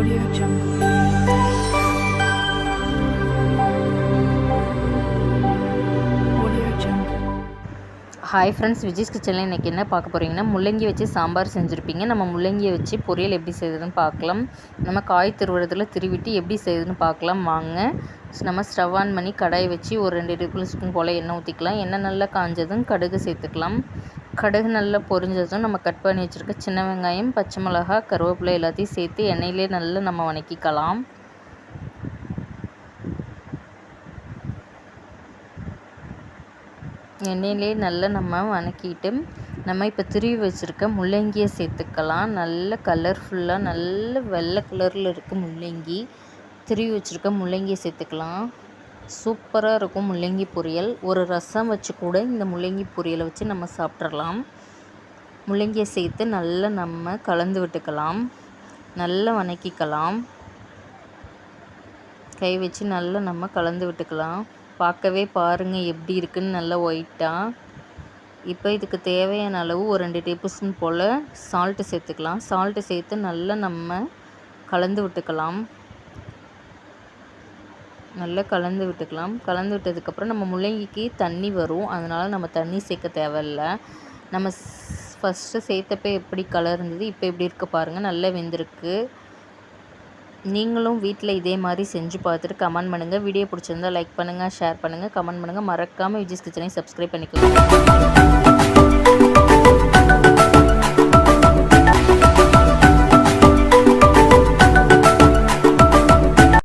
Audio Jungle. Audio Jungle. Hi friends, Vijay's கிச்சனில் இன்றைக்கி என்ன பார்க்க போகிறீங்கன்னா, முள்ளங்கி வச்சு சாம்பார் செஞ்சுருப்பீங்க. நம்ம முள்ளங்கியை வச்சு பொரியல் எப்படி செய்யுதுன்னு பார்க்கலாம். நம்ம காய் திருவுறதுல திருவிட்டு எப்படி செய்யுதுன்னு பார்க்கலாம் வாங்க. நம்ம ஸ்டவ் ஆன் பண்ணி கடாயை வச்சு ஒரு 2 டேபிள் ஸ்பூன் போல் எண்ணெய் ஊற்றிக்கலாம். எண்ணெய் நல்லா காஞ்சதும் கடுகு சேர்த்துக்கலாம். கடுகு நல்லா பொரிஞ்சதும் நம்ம கட் பண்ணி வச்சுருக்க சின்ன வெங்காயம், பச்சை மிளகா, கருவேப்பிலை எல்லாத்தையும் சேர்த்து எண்ணெயிலே நல்லா நம்ம வணக்கிக்கலாம். எண்ணெயிலே நல்லா நம்ம வணக்கிட்டு நம்ம இப்போ திருவி வச்சுருக்க முள்ளங்கியை சேர்த்துக்கலாம். நல்ல கலர்ஃபுல்லாக நல்ல வெள்ளை கலரில் இருக்க முள்ளங்கி, திருவி வச்சுருக்க முள்ளங்கியை சேர்த்துக்கலாம். சூப்பராக இருக்கும் முள்ளங்கி பொரியல். ஒரு ரசம் வச்சு கூட இந்த முள்ளங்கி பொரியலை வச்சு நம்ம சாப்பிட்றலாம். முள்ளங்கியை சேர்த்து நல்லா நம்ம கலந்து விட்டுக்கலாம். நல்லா வணக்கிக்கலாம். கை வச்சு நல்லா நம்ம கலந்து விட்டுக்கலாம். பார்க்கவே பாருங்கள் எப்படி இருக்குன்னு, நல்லா ஒயிட்டாக. இப்போ இதுக்கு தேவையான அளவு ஒரு 2 டேபிள் ஸ்பூன் போல் சால்ட்டு சேர்த்துக்கலாம். சால்ட்டு சேர்த்து நல்லா நம்ம கலந்து விட்டுக்கலாம். நல்லா கலந்து விட்டுக்கலாம். கலந்து விட்டதுக்கப்புறம் நம்ம முள்ளங்கிக்கு தண்ணி வரும், அதனால் நம்ம தண்ணி சேர்க்க தேவையில்ல. நம்ம ஃபஸ்ட்டு சேர்த்தப்போ எப்படி கலர் இருந்தது, இப்போ எப்படி இருக்க பாருங்கள், நல்லா வெந்திருக்கு. நீங்களும் வீட்டில் இதே மாதிரி செஞ்சு பார்த்துட்டு கமெண்ட் பண்ணுங்கள். வீடியோ பிடிச்சிருந்தா லைக் பண்ணுங்கள், ஷேர் பண்ணுங்கள், கமெண்ட் பண்ணுங்கள். மறக்காமல் விஜய்ஸ் கிச்சனை சப்ஸ்கிரைப் பண்ணிக்கலாம்.